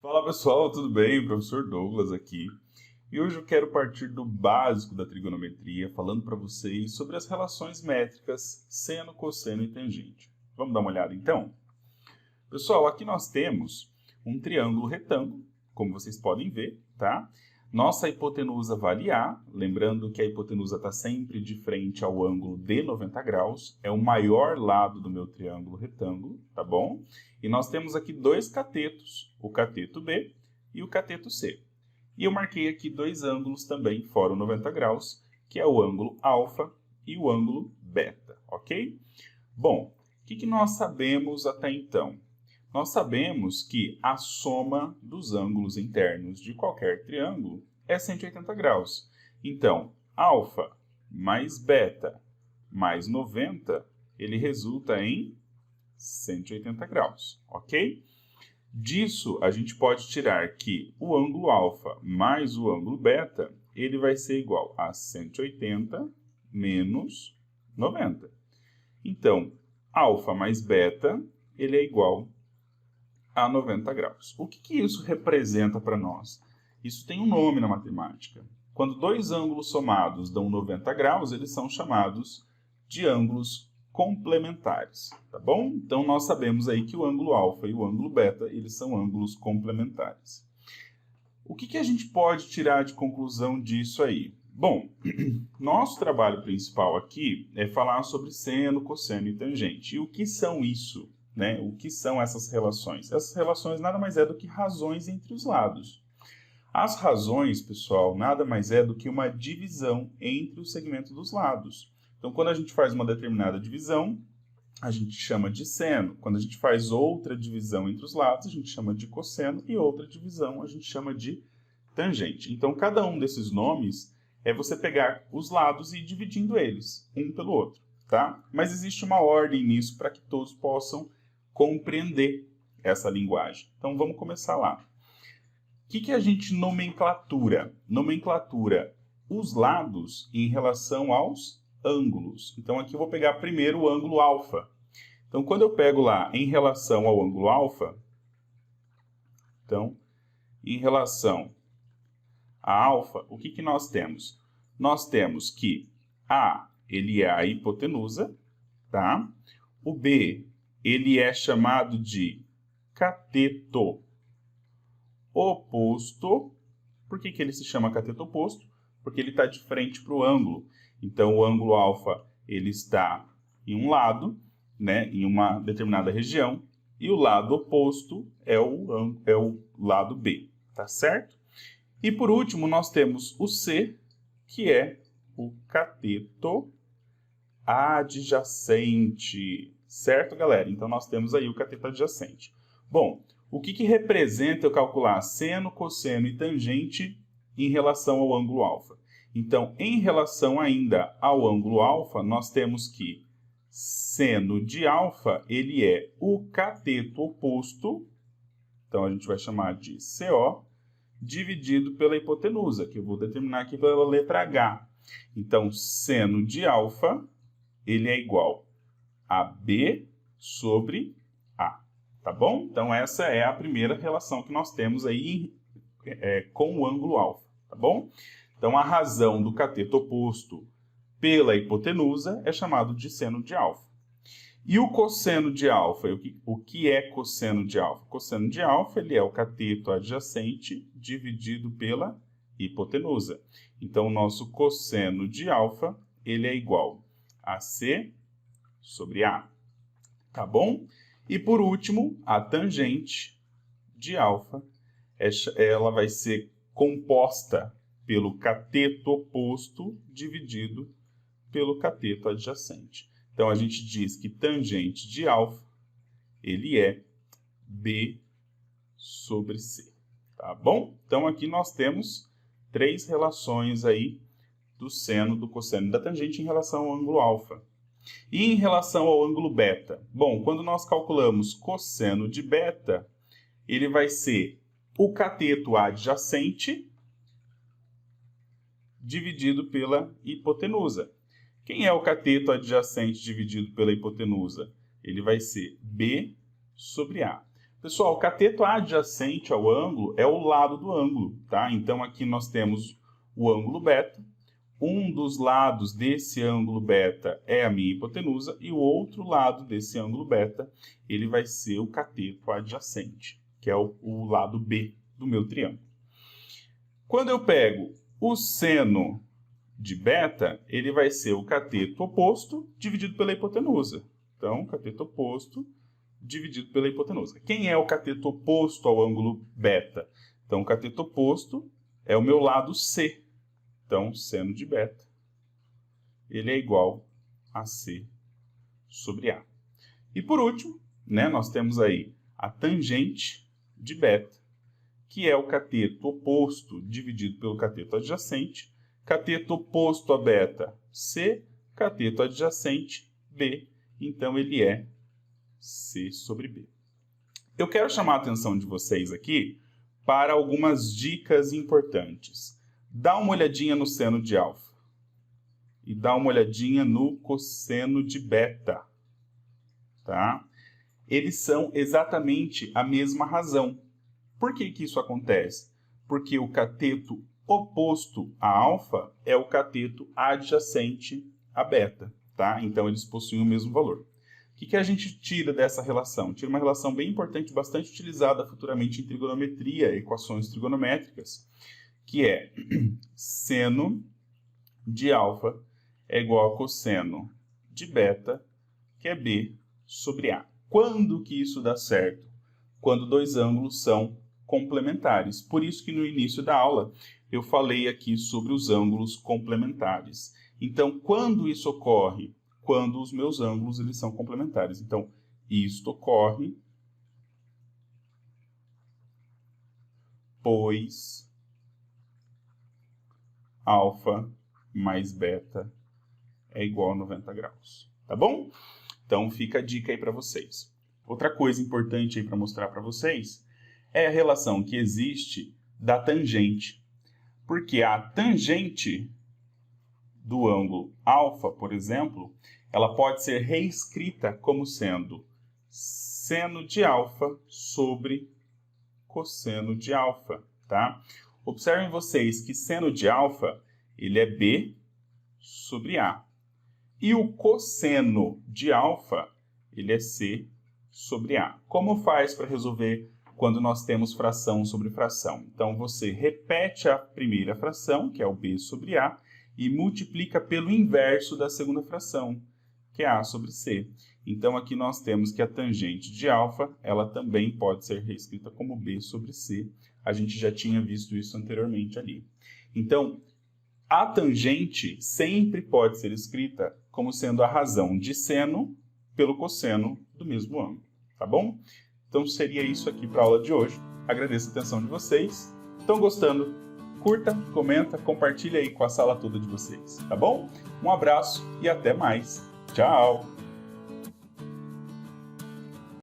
Fala pessoal, tudo bem? Professor Douglas aqui. E hoje eu quero partir do básico da trigonometria, falando para vocês sobre as relações métricas seno, cosseno e tangente. Vamos dar uma olhada então? Pessoal, aqui nós temos um triângulo retângulo, como vocês podem ver, tá? Nossa hipotenusa vale A, lembrando que a hipotenusa está sempre de frente ao ângulo de 90 graus, é o maior lado do meu triângulo retângulo, tá bom? E nós temos aqui dois catetos, o cateto B e o cateto C. E eu marquei aqui dois ângulos também, fora o 90 graus, que é o ângulo alfa e o ângulo beta, ok? Bom, o que nós sabemos até então? Nós sabemos que a soma dos ângulos internos de qualquer triângulo é 180 graus. Então, alfa mais beta mais 90, ele resulta em 180 graus, ok? Disso, a gente pode tirar que o ângulo alfa mais o ângulo beta, ele vai ser igual a 180 menos 90. Então, alfa mais beta, ele é igual a 90 graus. O que isso representa para nós? Isso tem um nome na matemática. Quando dois ângulos somados dão 90 graus, eles são chamados de ângulos complementares, tá bom? Então, nós sabemos aí que o ângulo alfa e o ângulo beta, eles são ângulos complementares. O que a gente pode tirar de conclusão disso aí? Bom, nosso trabalho principal aqui é falar sobre seno, cosseno e tangente. E o que são isso? Né? O que são essas relações? Essas relações nada mais é do que razões entre os lados. As razões, pessoal, nada mais é do que uma divisão entre os segmentos dos lados. Então, quando a gente faz uma determinada divisão, a gente chama de seno. Quando a gente faz outra divisão entre os lados, a gente chama de cosseno. E outra divisão a gente chama de tangente. Então, cada um desses nomes é você pegar os lados e ir dividindo eles, um pelo outro, tá? Mas existe uma ordem nisso para que todos possam compreender essa linguagem. Então, vamos começar lá. O que a gente nomenclatura? Nomenclatura os lados em relação aos ângulos. Então, aqui eu vou pegar primeiro o ângulo alfa. Então, quando eu pego lá em relação ao ângulo alfa, então, em relação a alfa, o que nós temos? Nós temos que A, ele é a hipotenusa, tá? O B, ele é chamado de cateto oposto. Por que ele se chama cateto oposto? Porque ele está de frente para o ângulo. Então, o ângulo alfa ele está em um lado, né, em uma determinada região, e o lado oposto é o lado B, tá certo? E por último, nós temos o C, que é o cateto adjacente. Certo, galera? Então, nós temos aí o cateto adjacente. Bom, o que representa eu calcular seno, cosseno e tangente em relação ao ângulo alfa? Então, em relação ainda ao ângulo alfa, nós temos que seno de alfa, ele é o cateto oposto, então a gente vai chamar de CO, dividido pela hipotenusa, que eu vou determinar aqui pela letra H. Então, seno de alfa, ele é igual a B sobre A, tá bom? Então, essa é a primeira relação que nós temos aí com o ângulo alfa, tá bom? Então, a razão do cateto oposto pela hipotenusa é chamado de seno de alfa. E o cosseno de alfa, o que é cosseno de alfa? Cosseno de alfa, ele é o cateto adjacente dividido pela hipotenusa. Então, o nosso cosseno de alfa, ele é igual a C sobre A, tá bom? E por último, a tangente de alfa, ela vai ser composta pelo cateto oposto dividido pelo cateto adjacente. Então, a gente diz que tangente de alfa, ele é B sobre C, tá bom? Então, aqui nós temos três relações aí do seno, do cosseno e da tangente em relação ao ângulo alfa. E em relação ao ângulo beta? Bom, quando nós calculamos cosseno de beta, ele vai ser o cateto adjacente dividido pela hipotenusa. Quem é o cateto adjacente dividido pela hipotenusa? Ele vai ser B sobre A. Pessoal, o cateto adjacente ao ângulo é o lado do ângulo, tá? Então aqui nós temos o ângulo beta. Um dos lados desse ângulo beta é a minha hipotenusa e o outro lado desse ângulo beta, ele vai ser o cateto adjacente, que é o lado B do meu triângulo. Quando eu pego o seno de beta, ele vai ser o cateto oposto dividido pela hipotenusa. Então, cateto oposto dividido pela hipotenusa. Quem é o cateto oposto ao ângulo beta? Então, o cateto oposto é o meu lado C. Então, seno de beta, ele é igual a C sobre A. E por último, nós temos aí a tangente de beta, que é o cateto oposto dividido pelo cateto adjacente. Cateto oposto a beta, C, cateto adjacente, B. Então, ele é C sobre B. Eu quero chamar a atenção de vocês aqui para algumas dicas importantes. Dá uma olhadinha no seno de alfa e dá uma olhadinha no cosseno de beta, tá? Eles são exatamente a mesma razão. Por que que isso acontece? Porque o cateto oposto a alfa é o cateto adjacente a beta, tá? Então, eles possuem o mesmo valor. O que a gente tira dessa relação? Tira uma relação bem importante, bastante utilizada futuramente em trigonometria, equações trigonométricas, que é seno de alfa é igual a cosseno de beta, que é B sobre A. Quando que isso dá certo? Quando dois ângulos são complementares. Por isso que no início da aula eu falei aqui sobre os ângulos complementares. Então, quando isso ocorre? Quando os meus ângulos eles são complementares. Então, isto ocorre pois alfa mais beta é igual a 90 graus. Tá bom? Então, fica a dica aí para vocês. Outra coisa importante aí para mostrar para vocês é a relação que existe da tangente. Porque a tangente do ângulo alfa, por exemplo, ela pode ser reescrita como sendo seno de alfa sobre cosseno de alfa, tá? Observem vocês que seno de alfa, ele é B sobre A. E o cosseno de alfa, ele é C sobre A. Como faz para resolver quando nós temos fração sobre fração? Então, você repete a primeira fração, que é o B sobre A, e multiplica pelo inverso da segunda fração, que é A sobre C. Então, aqui nós temos que a tangente de alfa, ela também pode ser reescrita como B sobre C. A gente já tinha visto isso anteriormente ali. Então, a tangente sempre pode ser escrita como sendo a razão de seno pelo cosseno do mesmo ângulo, tá bom? Então, seria isso aqui para a aula de hoje. Agradeço a atenção de vocês. Estão gostando? Curta, comenta, compartilha aí com a sala toda de vocês, tá bom? Um abraço e até mais. Tchau!